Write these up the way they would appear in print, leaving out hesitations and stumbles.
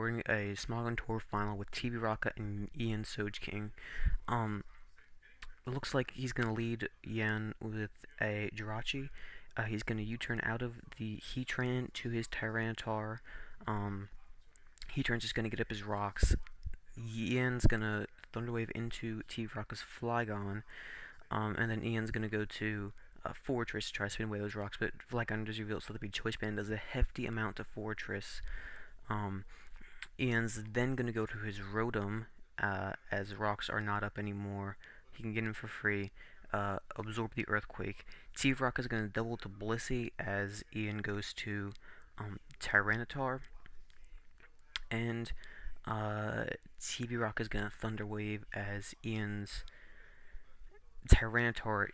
recording a Smogon Tour final with TV-Rocka and Ian sogeking. Um, it looks like he's going to lead Ian with a Jirachi. He's going to U-turn out of the Heatran to his Tyranitar. Um, Heatran's just going to get up his rocks. Ian's going to Thunderwave into TV-Rocka's Flygon. And then Ian's going to go to Fortress to try to spin away those rocks, but Flygon does reveal so the big Choice Band does a hefty amount to Fortress. Um, Ian's then going to go to his Rotom, as rocks are not up anymore. He can get him for free, absorb the Earthquake. TV-Rock is going to double to Blissey as Ian goes to Tyranitar. And TV-Rock is going to Thunder Wave as Ian's Tyranitar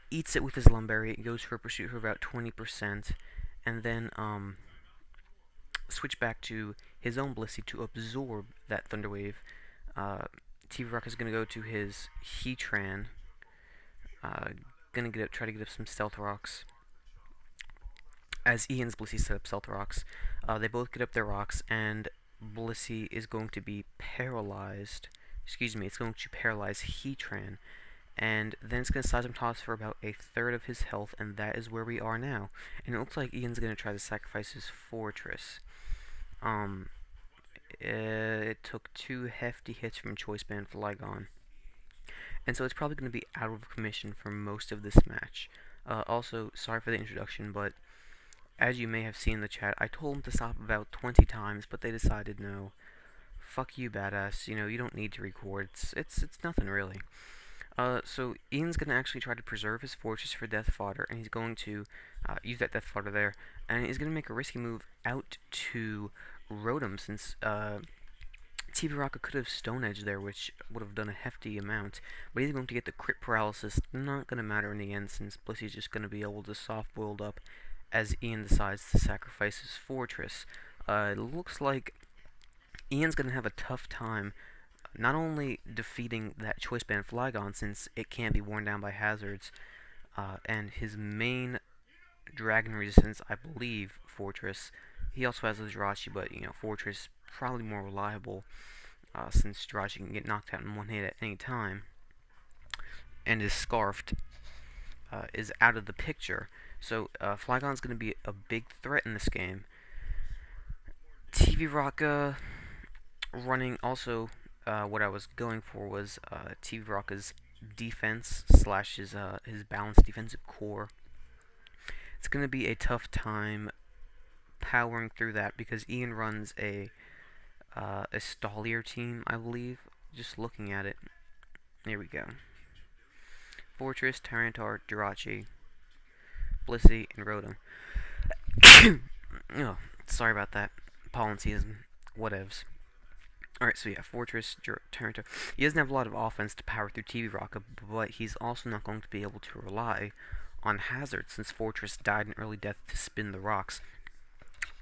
eats it with his Lumberry, goes for a pursuit for about 20%, and then switch back to his own Blissey to absorb that Thunder Wave. TV-Rock is going to go to his Heatran, going to try to get up some Stealth Rocks. As Ian's Blissey set up Stealth Rocks, they both get up their rocks, and Blissey is going to be paralyzed. Excuse me, it's going to paralyze Heatran. And then it's going to Seism Toss for about a third of his health, and that is where we are now. And it looks like Ian's going to try to sacrifice his Fortress. It took two hefty hits from Choice Band Flygon. And so it's probably going to be out of commission for most of this match. Also, sorry for the introduction, but as you may have seen in the chat, I told them to stop about 20 times, but they decided no. Fuck you, badass. You know, you don't need to record. It's nothing really. So Ian's going to actually try to preserve his Fortress for Death Fodder, and he's going to use that Death Fodder there, and he's going to make a risky move out to Rotom, since TV-Rocka could have Stone Edge there, which would have done a hefty amount, but he's going to get the crit paralysis. Not going to matter in the end, since Blissey's just going to be able to soft-boiled up as Ian decides to sacrifice his Fortress. It looks like Ian's going to have a tough time not only defeating that Choice Band Flygon, since it can't be worn down by hazards, and his main Dragon Resistance, I believe, Fortress. He also has a Jirachi, but, you know, Fortress probably more reliable, since Jirachi can get knocked out in one hit at any time, and his Scarfed is out of the picture. So Flygon's going to be a big threat in this game. TV-Rocka running also. What I was going for was TV-Rocka's defense slash his balanced defensive core. It's going to be a tough time powering through that because Ian runs a Stolier team, I believe. Just looking at it. There we go. Fortress, Tyranitar, Jirachi, Blissey, and Rotom. Oh, sorry about that. Polyseism. Whatevs. Alright, so yeah, Fortress, Tyranitar. He doesn't have a lot of offense to power through TV-Rocka, but he's also not going to be able to rely on hazards, since Fortress died an early death to spin the rocks.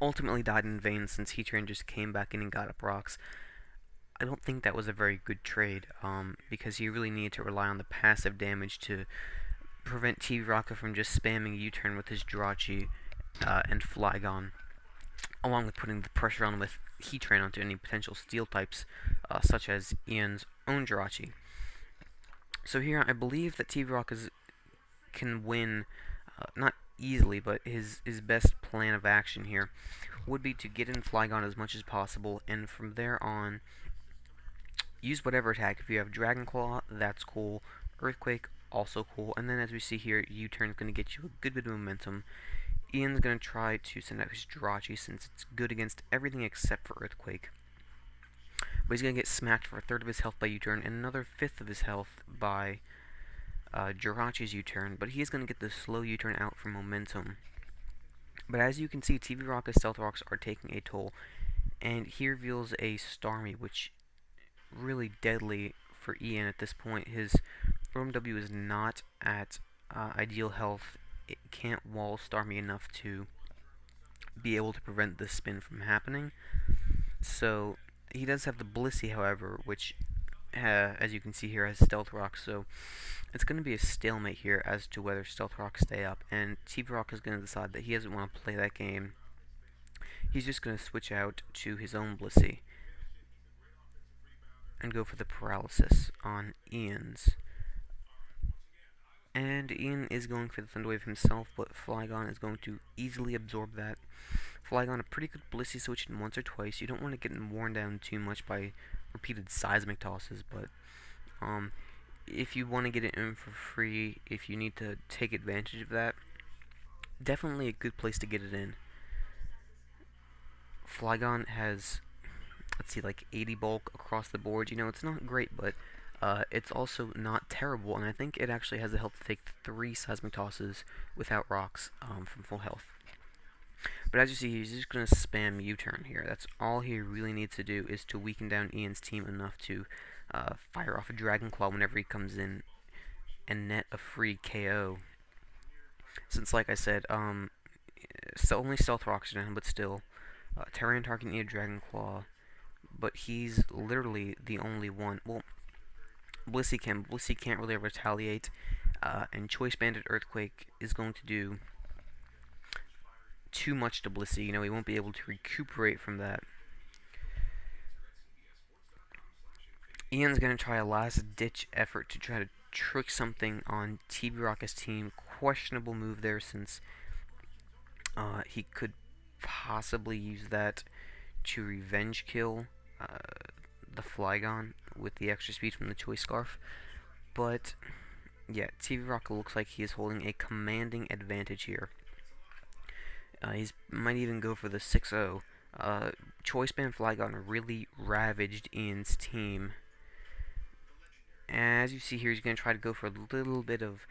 Ultimately died in vain, since Heatran just came back in and got up rocks. I don't think that was a very good trade, because he really needed to rely on the passive damage to prevent TV-Rocka from just spamming U-turn with his Jirachi and Flygon, along with putting the pressure on with Heatran onto any potential steel types, such as Ian's own Jirachi. So here, I believe that TV-Rocka can win, not easily, but his best plan of action here would be to get in Flygon as much as possible, and from there on, use whatever attack. If you have Dragon Claw, that's cool. Earthquake, also cool. And then as we see here, U-turn is going to get you a good bit of momentum. Ian's going to try to send out his Jirachi, since it's good against everything except for Earthquake. But he's going to get smacked for a third of his health by U-turn, and another fifth of his health by Jirachi's U-turn. But he is going to get the slow U-turn out for momentum. But as you can see, TV-Rocka's Stealth Rocks are taking a toll. And he reveals a Starmie, which really deadly for Ian at this point. His Rotom W is not at ideal health. It can't wall Starmie enough to be able to prevent the spin from happening. So he does have the Blissey, however, which, as you can see here, has Stealth Rock. So it's going to be a stalemate here as to whether Stealth Rocks stay up. And TV-Rocka is going to decide that he doesn't want to play that game. he's just going to switch out to his own Blissey and go for the paralysis on Ian's. And Ian is going for the Thunderwave himself, but Flygon is going to easily absorb that. Flygon, a pretty good Blissey switching once or twice. You don't want to get worn down too much by repeated seismic tosses, but if you want to get it in for free, if you need to take advantage of that, definitely a good place to get it in. Flygon has, let's see, like 80 bulk across the board. You know, it's not great, but it's also not terrible, and I think it actually has the health to take 3 seismic tosses without rocks from full health. But as you see, he's just going to spam U-turn here. That's all he really needs to do, is to weaken down Ian's team enough to fire off a Dragon Claw whenever he comes in and net a free KO. Since, like I said, still only Stealth Rocks are down, but still, Tyranitar can eat a Dragon Claw, but he's literally the only one. Well, Blissey can. Blissey can't really retaliate, and Choice Banded Earthquake is going to do too much to Blissey. You know, he won't be able to recuperate from that. Ian's going to try a last-ditch effort to try to trick something on TV-Rocka's team. Questionable move there, since he could possibly use that to revenge kill the Flygon with the extra speed from the Choice Scarf. But yeah, TV-Rocka looks like he is holding a commanding advantage here. He might even go for the 6-0. Choice Band Flygon really ravaged Ian's team. As you see here, he's going to try to go for a little bit of,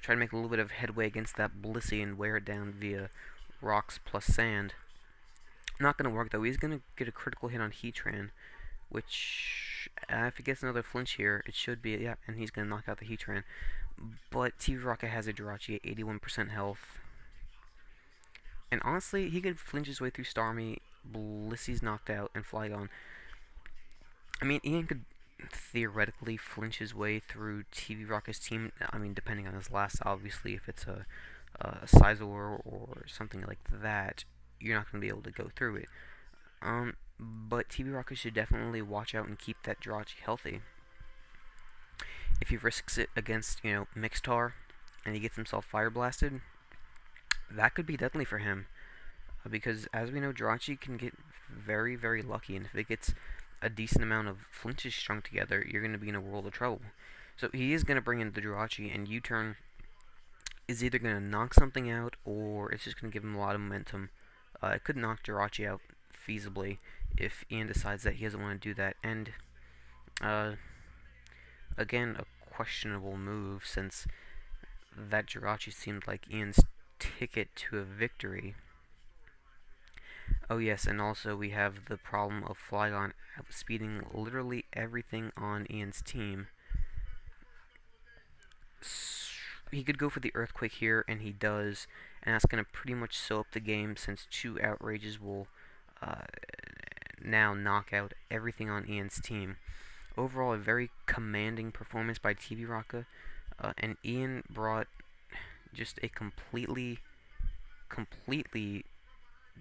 try to make a little bit of headway against that Blissey and wear it down via rocks plus sand. Not going to work though. He's going to get a critical hit on Heatran, which, if he gets another flinch here, it should be, yeah, and he's going to knock out the Heatran. But TV-Rocka has a Jirachi at 81% health. And honestly, he could flinch his way through Starmie, Blissey's knocked out, and Flygon. I mean, Ian could theoretically flinch his way through TV-Rocka's team. I mean, depending on his last, obviously, if it's a Scizor or something like that, you're not going to be able to go through it. But TV-Rocka should definitely watch out and keep that Jirachi healthy. If he risks it against, you know, Mixtar, and he gets himself Fire Blasted, that could be deadly for him. Because, as we know, Jirachi can get very, very lucky, and if it gets a decent amount of flinches strung together, you're going to be in a world of trouble. So he is going to bring in the Jirachi, and U-turn is either going to knock something out, or it's just going to give him a lot of momentum. It could knock Jirachi out feasibly if Ian decides that he doesn't want to do that. And, again, a questionable move, since that Jirachi seemed like Ian's ticket to a victory. Oh yes, and also we have the problem of Flygon outspeeding literally everything on Ian's team. He could go for the Earthquake here, and he does, and that's going to pretty much sew up the game, since 2 Outrages will now knock out everything on Ian's team. Overall, a very commanding performance by TV-Rocka, and Ian brought just a completely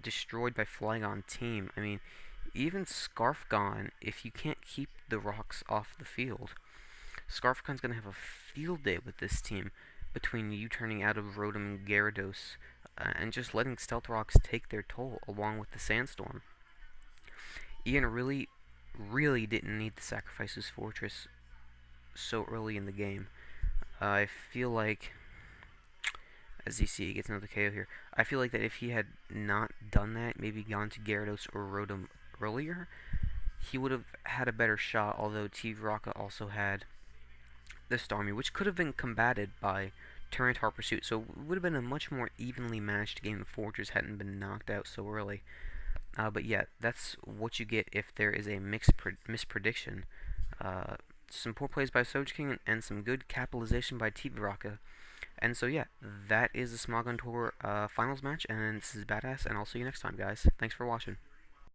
destroyed by Flygon team. I mean, even Scarfgon, if you can't keep the rocks off the field, Scarfgon's going to have a field day with this team, between you turning out of Rotom and Gyarados, and just letting Stealth Rocks take their toll, along with the Sandstorm. Ian really didn't need to sacrifice his Fortress so early in the game. I feel like, as you see, he gets another KO here. I feel like that if he had not done that, maybe gone to Gyarados or Rotom earlier, he would have had a better shot, although TV-Rocka also had the Starmie, which could have been combated by Tyranitar Pursuit, so it would have been a much more evenly matched game if Fortress hadn't been knocked out so early. But yeah, that's what you get if there is a misprediction. Some poor plays by sogeking and some good capitalization by TV-Rocka. And so yeah, that is the Smogon Tour finals match, and this is Badass, and I'll see you next time, guys. Thanks for watching.